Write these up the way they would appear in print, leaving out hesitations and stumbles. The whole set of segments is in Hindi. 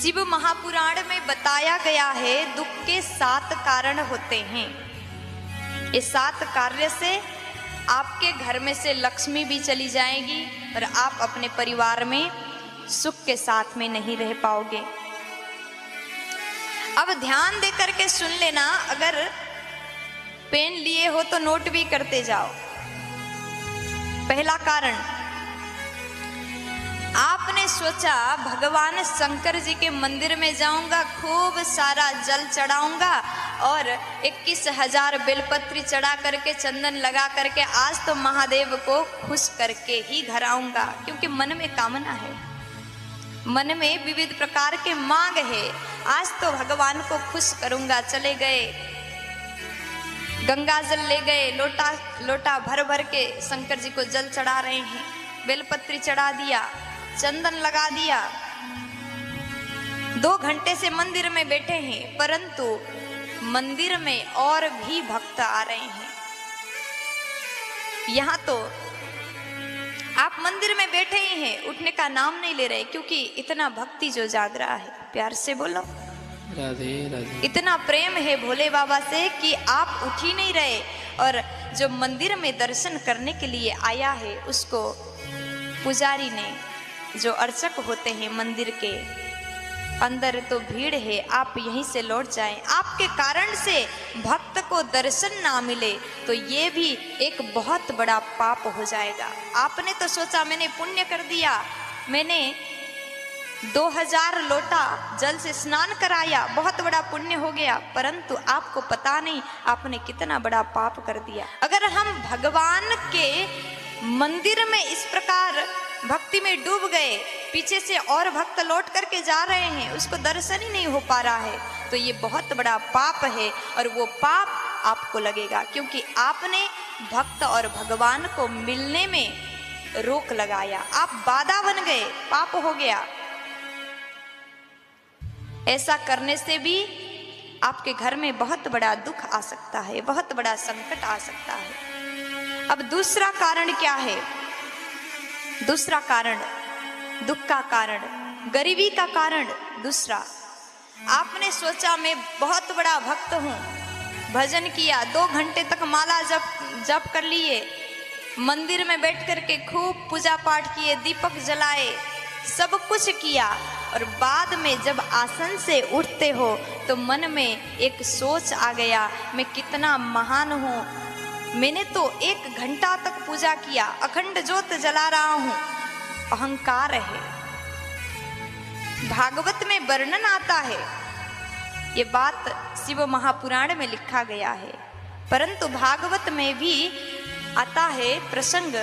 शिव महापुराण में बताया गया है दुख के 7 कारण होते हैं। ये 7 कार्य से आपके घर में से लक्ष्मी भी चली जाएगी और आप अपने परिवार में सुख के साथ में नहीं रह पाओगे। अब ध्यान दे करके सुन लेना, अगर पेन लिए हो तो नोट भी करते जाओ। पहला कारण, आपने सोचा भगवान शंकर जी के मंदिर में जाऊंगा, खूब सारा जल चढ़ाऊंगा और 21,000 बेलपत्री चढ़ा करके चंदन लगा करके आज तो महादेव को खुश करके ही घर आऊंगा, क्योंकि मन में कामना है, मन में विविध प्रकार के मांग है, आज तो भगवान को खुश करूंगा। चले गए, गंगा जल ले गए, लोटा लोटा भर भर के शंकर जी को जल चढ़ा रहे हैं, बेलपत्री चढ़ा दिया, चंदन लगा दिया, 2 घंटे से मंदिर में बैठे हैं, परंतु मंदिर में और भी भक्त आ रहे हैं। यहां तो आप मंदिर में बैठे ही हैं, उठने का नाम नहीं ले रहे, क्योंकि इतना भक्ति जो जाग रहा है, प्यार से बोलो राधे राधे। इतना प्रेम है भोले बाबा से कि आप उठ ही नहीं रहे। और जो मंदिर में दर्शन करने के लिए आया है, उसको पुजारी ने, जो अर्चक होते हैं मंदिर के अंदर, तो भीड़ है, आप यहीं से लौट जाएं। आपके कारण से भक्त को दर्शन ना मिले तो ये भी एक बहुत बड़ा पाप हो जाएगा। आपने तो सोचा मैंने पुण्य कर दिया, मैंने 2000 लोटा जल से स्नान कराया, बहुत बड़ा पुण्य हो गया, परंतु आपको पता नहीं आपने कितना बड़ा पाप कर दिया। अगर हम भगवान के मंदिर में इस प्रकार भक्ति में डूब गए, पीछे से और भक्त लौट करके जा रहे हैं, उसको दर्शन ही नहीं हो पा रहा है, तो ये बहुत बड़ा पाप है और वो पाप आपको लगेगा, क्योंकि आपने भक्त और भगवान को मिलने में रोक लगाया, आप बाधा बन गए, पाप हो गया। ऐसा करने से भी आपके घर में बहुत बड़ा दुख आ सकता है, बहुत बड़ा संकट आ सकता है। अब दूसरा कारण क्या है? दूसरा कारण, दुख का कारण, गरीबी का कारण। दूसरा, आपने सोचा मैं बहुत बड़ा भक्त हूँ, भजन किया, 2 घंटे तक माला जप कर लिए, मंदिर में बैठ करके खूब पूजा पाठ किए, दीपक जलाए, सब कुछ किया, और बाद में जब आसन से उठते हो तो मन में एक सोच आ गया, मैं कितना महान हूँ, मैंने तो 1 घंटा तक पूजा किया, अखंड ज्योत जला रहा हूं। अहंकार है। भागवत में वर्णन आता है, ये बात शिव महापुराण में लिखा गया है, परंतु भागवत में भी आता है प्रसंग,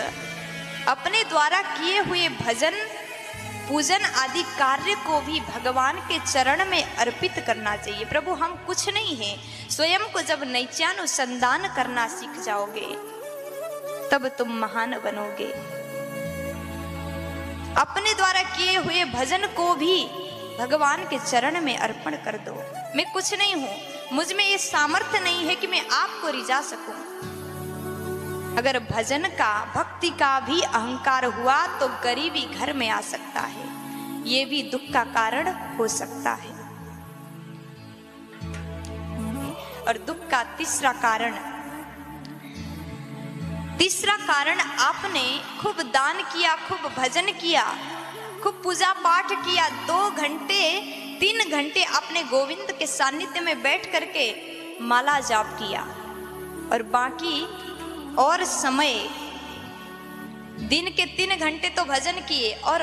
अपने द्वारा किए हुए भजन पूजन आदि कार्य को भी भगवान के चरण में अर्पित करना चाहिए। प्रभु हम कुछ नहीं हैं, स्वयं को जब नैत्यानुसंधान करना सीख जाओगे तब तुम महान बनोगे। अपने द्वारा किए हुए भजन को भी भगवान के चरण में अर्पण कर दो। मैं कुछ नहीं हूं, मुझ में ये सामर्थ्य नहीं है कि मैं आपको रिझा सकूं। अगर भजन का, भक्ति का भी अहंकार हुआ तो गरीबी घर में आ सकता है, ये भी दुख का कारण हो सकता है। और दुख का तीसरा कारण, आपने खूब दान किया, खूब भजन किया, खूब पूजा पाठ किया, 2 घंटे 3 घंटे आपने गोविंद के सानिध्य में बैठ करके माला जाप किया, और बाकी और समय दिन के 3 घंटे तो भजन किए, और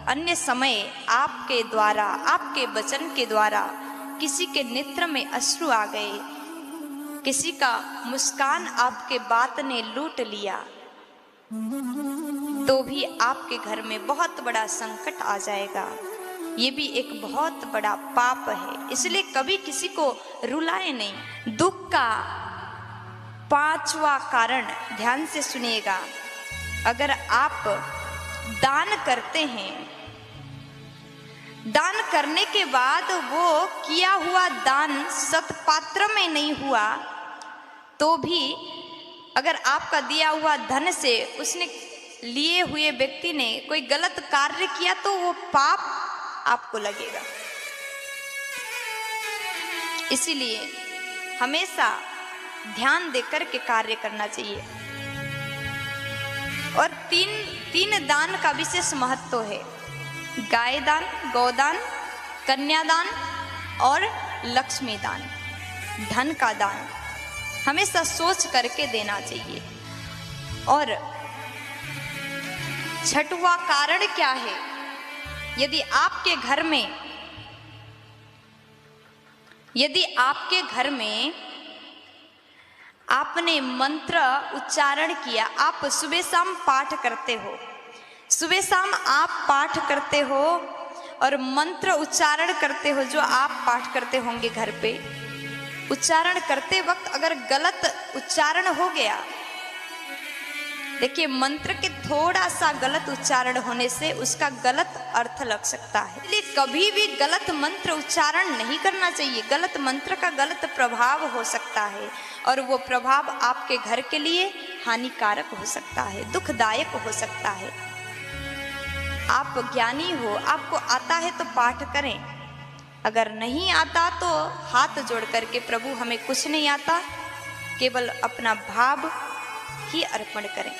अन्य समय आपके द्वारा, आपके वचन के द्वारा किसी के नेत्र में अश्रु आ गए, किसी का मुस्कान आपके बात ने लूट लिया, तो भी आपके घर में बहुत बड़ा संकट आ जाएगा। ये भी एक बहुत बड़ा पाप है, इसलिए कभी किसी को रुलाए नहीं। दुख का 5वां कारण, ध्यान से सुनिएगा, अगर आप दान करते हैं, दान करने के बाद वो किया हुआ दान सत्पात्र में नहीं हुआ, तो भी अगर आपका दिया हुआ धन से उसने लिए हुए व्यक्ति ने कोई गलत कार्य किया तो वो पाप आपको लगेगा। इसीलिए हमेशा ध्यान देकर के कार्य करना चाहिए। और तीन दान का विशेष महत्व है, गाय दान, गौदान, कन्यादान और लक्ष्मी दान, धन का दान हमेशा सोच करके देना चाहिए। और छठवां कारण क्या है, यदि आपके घर में आपने मंत्र उच्चारण किया, आप सुबह शाम पाठ करते हो, सुबह शाम आप पाठ करते हो और मंत्र उच्चारण करते हो, जो आप पाठ करते होंगे घर पे, उच्चारण करते वक्त अगर गलत उच्चारण हो गया, देखिए मंत्र के थोड़ा सा गलत उच्चारण होने से उसका गलत अर्थ लग सकता है। इसलिए कभी भी गलत मंत्र उच्चारण नहीं करना चाहिए। गलत मंत्र का गलत प्रभाव हो सकता है और वो प्रभाव आपके घर के लिए हानिकारक हो सकता है, दुखदायक हो सकता है। आप ज्ञानी हो, आपको आता है तो पाठ करें, अगर नहीं आता तो हाथ जोड़ करके प्रभु हमें कुछ नहीं आता, केवल अपना भाव ही अर्पण करें।